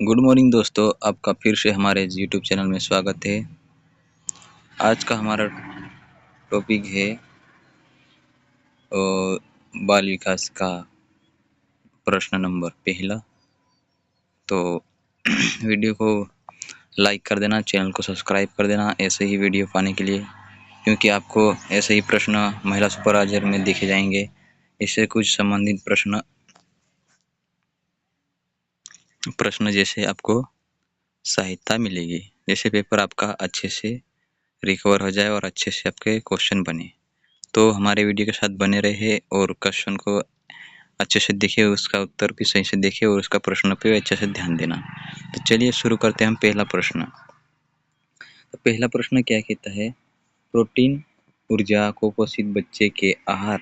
Good morning दोस्तों, आपका फिर से हमारे यूट्यूब चैनल में स्वागत है। आज का हमारा टॉपिक है बाल विकास का प्रश्न नंबर पहला। तो वीडियो को लाइक कर देना, चैनल को सब्सक्राइब कर देना ऐसे ही वीडियो पाने के लिए, क्योंकि आपको ऐसे ही प्रश्न महिला सुपरवाइजर में देखे जाएंगे। इससे कुछ संबंधित प्रश्न जैसे आपको सहायता मिलेगी, जैसे पेपर आपका अच्छे से रिकवर हो जाए और अच्छे से आपके क्वेश्चन बने। तो हमारे वीडियो के साथ बने रहे और क्वेश्चन को अच्छे से देखिए, उसका उत्तर भी सही से देखिए और उसका प्रश्न पे अच्छे से ध्यान देना। तो चलिए शुरू करते हैं हम पहला प्रश्न। तो पहला प्रश्न क्या कहता है, प्रोटीन ऊर्जा कुपोषित बच्चे के आहार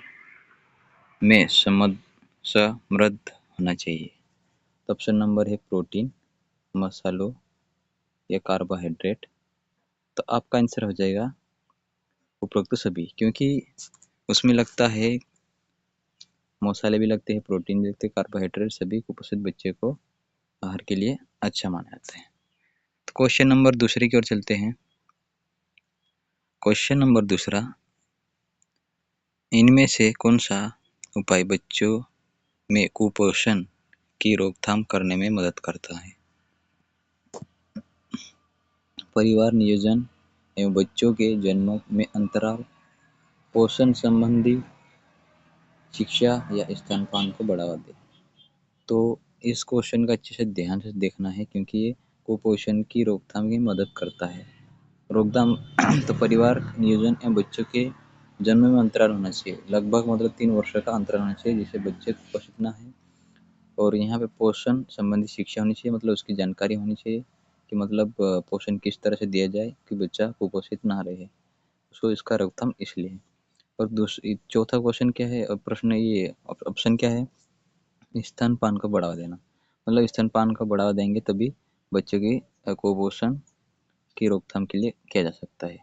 में समृद्ध होना चाहिए। तो ऑप्शन नंबर है प्रोटीन, मसालों या कार्बोहाइड्रेट। तो आपका आंसर हो जाएगा उपरोक्त सभी, क्योंकि उसमें लगता है मसाले भी लगते हैं, प्रोटीन भी लगते हैं, कार्बोहाइड्रेट सभी कुपोषित बच्चे को आहार के लिए अच्छा माना जाता है। तो क्वेश्चन नंबर दूसरे की ओर चलते हैं। क्वेश्चन नंबर दूसरा, इनमें से कौन सा उपाय बच्चों में कुपोषण की रोकथाम करने में मदद करता है? परिवार नियोजन एवं बच्चों के जन्म में अंतराल, पोषण संबंधी शिक्षा या स्तनपान को बढ़ावा दे। तो इस क्वेश्चन का अच्छे से ध्यान से देखना है, क्योंकि ये कुपोषण की रोकथाम की मदद करता है। रोकथाम तो परिवार नियोजन एवं बच्चों के जन्म में अंतराल होना चाहिए, लगभग मतलब 3 वर्ष का अंतराल होना चाहिए, जिससे बच्चे कुपोषित ना है। और यहाँ पे पोषण संबंधी शिक्षा होनी चाहिए, मतलब उसकी जानकारी होनी चाहिए कि मतलब पोषण किस तरह से दिया जाए कि बच्चा कुपोषित ना रहे। उसको इसका रोकथाम इसलिए है। और दूसरी चौथा क्वेश्चन क्या है, प्रश्न ये ऑप्शन क्या है, स्तनपान को बढ़ावा देना। मतलब स्तनपान को बढ़ावा देंगे तभी बच्चे की कुपोषण की रोकथाम के लिए किया जा सकता है।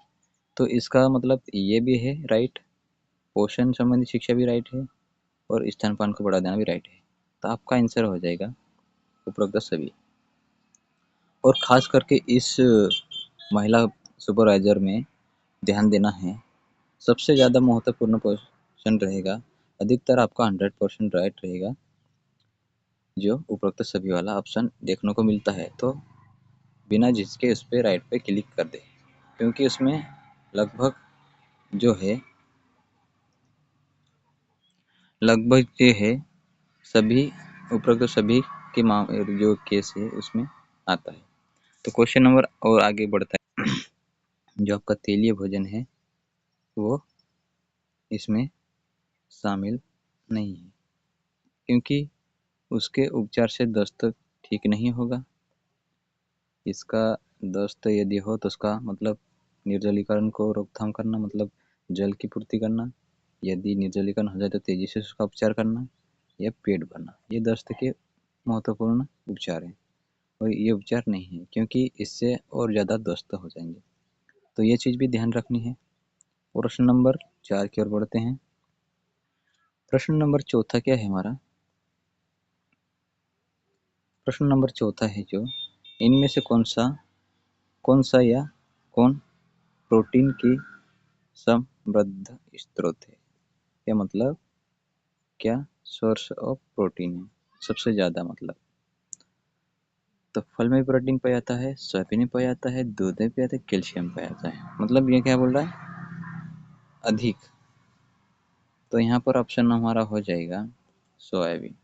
तो इसका मतलब ये भी है राइट, पोषण संबंधी शिक्षा भी राइट है और स्तनपान को बढ़ावा देना भी राइट है। तो आपका आंसर हो जाएगा उपरोक्त सभी। और खास करके इस महिला सुपरवाइजर में ध्यान देना है, सबसे ज़्यादा महत्वपूर्ण क्वेश्चन रहेगा, अधिकतर आपका 100% राइट रहेगा, जो उपरोक्त सभी वाला ऑप्शन देखने को मिलता है। तो बिना झिझके उस पर राइट पे क्लिक कर दे, क्योंकि उसमें लगभग ये है सभी उपरोक्त सभी के जो केस है उसमें आता है। तो क्वेश्चन नंबर और आगे बढ़ता है। जो आपका तेलीय भोजन है वो इसमें शामिल नहीं है, क्योंकि उसके उपचार से दस्त ठीक नहीं होगा। इसका दस्त यदि हो तो उसका मतलब निर्जलीकरण को रोकथाम करना, मतलब जल की पूर्ति करना। यदि निर्जलीकरण हो जाए तो तेजी से उसका उपचार करना या पेट भरना, ये दस्त के महत्वपूर्ण उपचार हैं। और ये उपचार नहीं है, क्योंकि इससे और ज़्यादा दस्त हो जाएंगे। तो ये चीज़ भी ध्यान रखनी है। प्रश्न नंबर 4 की ओर बढ़ते हैं। प्रश्न नंबर चौथा क्या है हमारा, प्रश्न नंबर चौथा है जो, इनमें से कौन सा या कौन प्रोटीन की समृद्ध स्रोत है? क्या मतलब क्या सोर्स ऑफ प्रोटीन है सबसे ज़्यादा? मतलब तो फल में प्रोटीन पाया जाता है, सोयाबीन में पाया जाता है, दूध में पाया जाता है, कैल्शियम पाया जाता है। मतलब ये क्या बोल रहा है, अधिक। तो यहाँ पर ऑप्शन हमारा हो जाएगा सोयाबीन।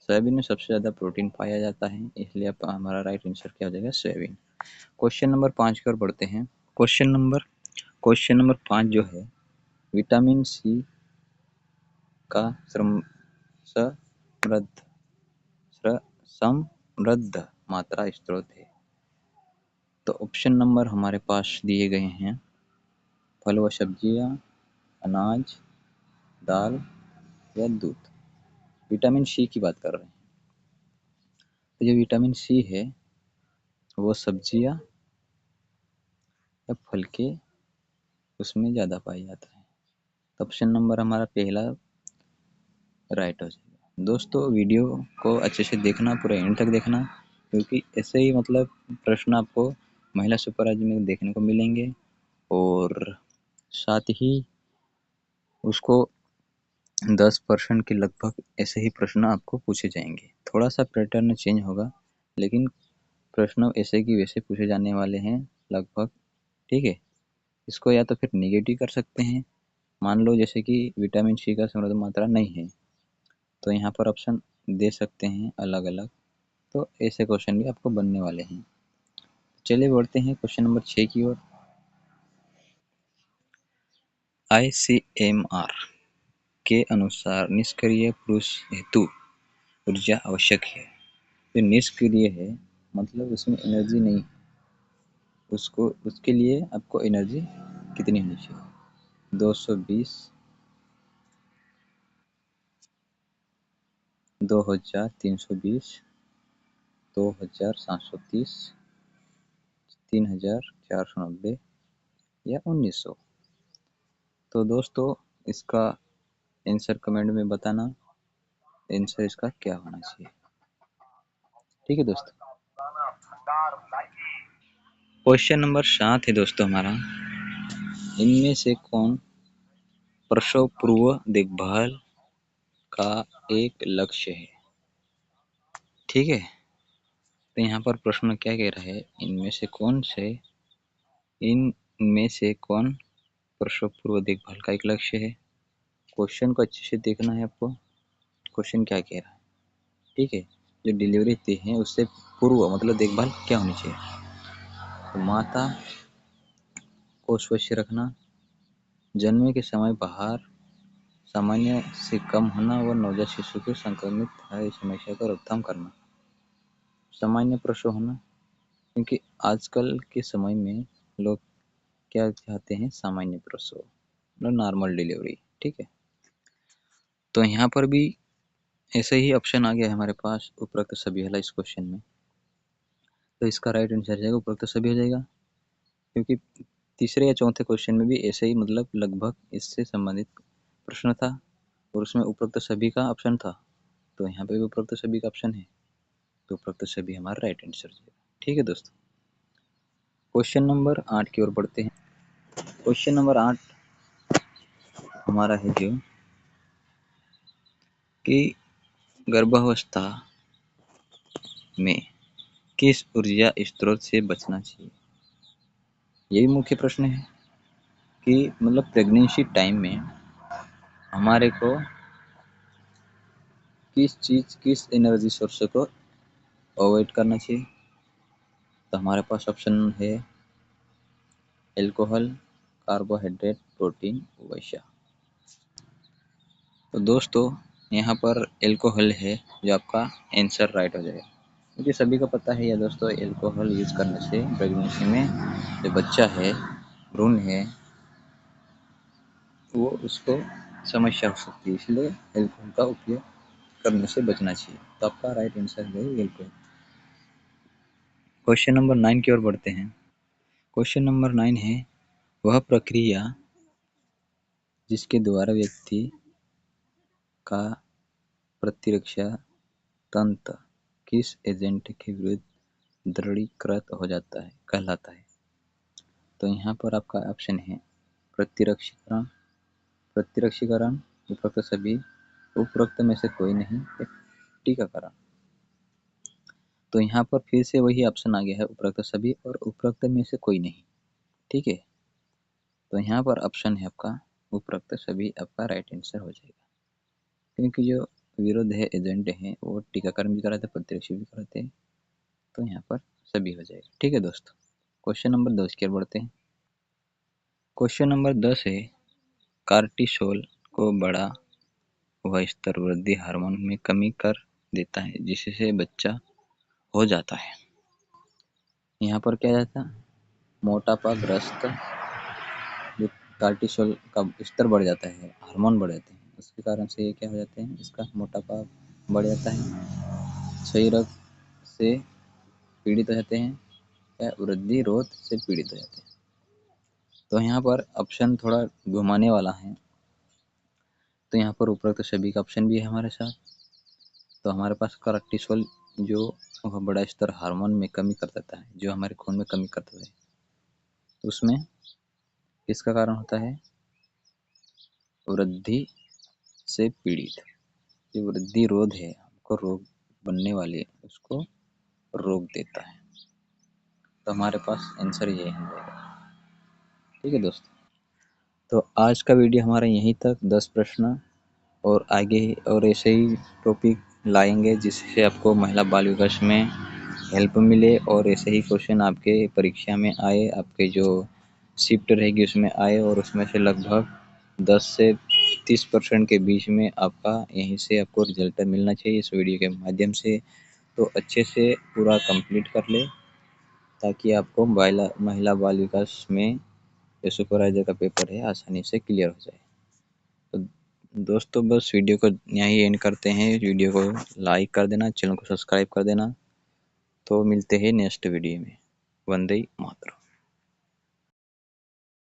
सोयाबीन में सबसे ज़्यादा प्रोटीन पाया जाता है, इसलिए हमारा राइट आंसर क्या हो जाएगा, सोयाबीन। क्वेश्चन नंबर 5 की ओर बढ़ते हैं। क्वेश्चन नंबर 5 जो है, विटामिन सी का समृद्ध मात्रा स्रोत है। तो ऑप्शन नंबर हमारे पास दिए गए हैं, फल व सब्जियां, अनाज, दाल या दूध। विटामिन सी की बात कर रहे हैं। तो जो विटामिन सी है वो सब्जियां या फल के उसमें ज़्यादा पाया जाता है। तो ऑप्शन नंबर हमारा पहला राइट हो जाएगा। दोस्तों वीडियो को अच्छे से देखना, पूरा एंड तक देखना, क्योंकि ऐसे ही मतलब प्रश्न आपको महिला सुपर राज्य में देखने को मिलेंगे और साथ ही उसको 10% के लगभग ऐसे ही प्रश्न आपको पूछे जाएंगे। थोड़ा सा पैटर्न चेंज होगा लेकिन प्रश्न ऐसे की वैसे पूछे जाने वाले हैं लगभग। ठीक है, इसको या तो फिर निगेटिव कर सकते हैं, मान लो जैसे कि विटामिन सी का समृद्ध मात्रा नहीं है तो यहाँ पर ऑप्शन दे सकते हैं अलग अलग। तो ऐसे क्वेश्चन भी आपको बनने वाले हैं। चलिए बढ़ते हैं क्वेश्चन नंबर 6 की ओर। ICMR के अनुसार निष्क्रिय पुरुष हेतु ऊर्जा आवश्यक है। जो निष्क्रिय है मतलब उसमें एनर्जी नहीं, उसको उसके लिए आपको एनर्जी कितनी होनी चाहिए? 220, 2320, 2730, 3490 या 1900। तो दोस्तों इसका आंसर कमेंट में बताना, आंसर इसका क्या होना चाहिए। ठीक है दोस्तों, क्वेश्चन नंबर 7 है दोस्तों हमारा, इनमें से कौन प्रसव पूर्व देखभाल का एक लक्ष्य है? ठीक है, तो यहाँ पर प्रश्न क्या कह रहा है, इनमें से कौन प्रसव पूर्व देखभाल का एक लक्ष्य है। क्वेश्चन को अच्छे से देखना है आपको, क्वेश्चन क्या कह रहा है। ठीक है, जो डिलीवरी होती है उससे पूर्व मतलब देखभाल क्या होनी चाहिए? तो माता को स्वच्छ रखना, जन्म के समय बाहर सामान्य से कम होना व नवजात शिशु के संक्रमित समस्या का रोकथाम करना, सामान्य प्रसव होना, क्योंकि आजकल के समय में लोग क्या चाहते हैं, सामान्य प्रसव मतलब नॉर्मल डिलीवरी। ठीक है, तो यहाँ पर भी ऐसे ही ऑप्शन आ गया है हमारे पास उपरोक्त सभी वाला इस क्वेश्चन में। तो इसका राइट आंसर जाएगा उपरोक्त सभी हो जाएगा, क्योंकि तीसरे या चौथे क्वेश्चन में भी ऐसे ही मतलब लगभग इससे संबंधित प्रश्न था और उसमें उपरोक्त सभी का ऑप्शन था। तो यहाँ पे भी उपरोक्त सभी का ऑप्शन है, तो उपरोक्त सभी हमारा राइट आंसर जाएगा। ठीक है दोस्तों, क्वेश्चन नंबर 8 की ओर बढ़ते हैं। क्वेश्चन नंबर 8 हमारा है जो कि गर्भावस्था में किस ऊर्जा स्रोत से बचना चाहिए। यही मुख्य प्रश्न है कि मतलब प्रेगनेंसी टाइम में हमारे को किस एनर्जी सोर्स को अवॉइड करना चाहिए। तो हमारे पास ऑप्शन है एल्कोहल, कार्बोहाइड्रेट, प्रोटीन, वसा। तो दोस्तों यहाँ पर एल्कोहल है जो आपका आंसर राइट हो जाएगा, क्योंकि सभी को पता है या दोस्तों एल्कोहल यूज करने से प्रेगनेंसी में जो बच्चा है, भ्रूण है, वो उसको समस्या हो सकती है, इसलिए एल्कोहल का उपयोग करने से बचना चाहिए। तो आपका राइट आंसर है एल्कोहल। क्वेश्चन नंबर 9 की ओर बढ़ते हैं। क्वेश्चन नंबर 9 है, वह प्रक्रिया जिसके द्वारा व्यक्ति का प्रतिरक्षा तंत्र किस एजेंट के विरुद्ध दृढ़ीकृत हो जाता है कहलाता है। तो यहाँ पर आपका ऑप्शन है प्रतिरक्षीकरण, प्रतिरक्षीकरण, उपरोक्त सभी, उपरोक्त में से कोई नहीं, टीकाकरण। तो यहाँ पर फिर से वही ऑप्शन आ गया है उपरोक्त सभी और उपरोक्त में से कोई नहीं। ठीक है, तो यहाँ पर ऑप्शन है आपका उपरोक्त सभी, आपका राइट आंसर हो जाएगा, क्योंकि जो विरोध है एजेंट है वो टीकाकरण भी कराते, प्रतिरक्षी भी कराते हैं। तो यहाँ पर सभी हो जाएगा। ठीक है दोस्तों, क्वेश्चन नंबर 10 की ओर बढ़ते हैं। क्वेश्चन नंबर 10 है, कार्टिसोल को बढ़ा हुआ स्तर वृद्धि हार्मोन में कमी कर देता है जिससे बच्चा हो जाता है। यहाँ पर क्या जाता है, मोटापा ग्रस्त, जो कार्टिसोल का स्तर बढ़ जाता है, हार्मोन बढ़ जाते हैं, उसके कारण से ये क्या हो जाते हैं, इसका मोटापा बढ़ जाता है, क्षय रोग से पीड़ित हो जाते हैं या वृद्धि रोग से पीड़ित हो जाते हैं। तो यहाँ पर ऑप्शन थोड़ा घुमाने वाला है, तो यहाँ पर उपरोक्त सभी का ऑप्शन भी है हमारे साथ। तो हमारे पास कार्टिसोल जो वह बड़ा स्तर हार्मोन में कमी कर देता है, जो हमारे खून में कमी कर देता है। तो उसमें किसका कारण होता है? वृद्धि से पीड़ित। जो वृद्धि रोध है, हमको रोग बनने वाले उसको रोक देता है। तो हमारे पास आंसर ये है। ठीक है दोस्तों, तो आज का वीडियो हमारा यहीं तक 10 प्रश्न, और आगे और ऐसे ही टॉपिक लाएंगे जिससे आपको महिला बाल विकास में हेल्प मिले, और ऐसे ही क्वेश्चन आपके परीक्षा में आए, आपके जो शिफ्ट रहेगी उसमें आए, और उसमें से लगभग 10 से 30% के बीच में आपका यहीं से आपको रिजल्ट मिलना चाहिए इस वीडियो के माध्यम से। तो अच्छे से पूरा कंप्लीट कर ले, ताकि आपको महिला बाल विकास में जो सुपरवाइजर का पेपर है आसानी से क्लियर हो जाए। तो दोस्तों बस वीडियो को यहीं एंड करते हैं। वीडियो को लाइक कर देना, चैनल को सब्सक्राइब कर देना। तो मिलते हैं नेक्स्ट वीडियो में। वंदे मातरम।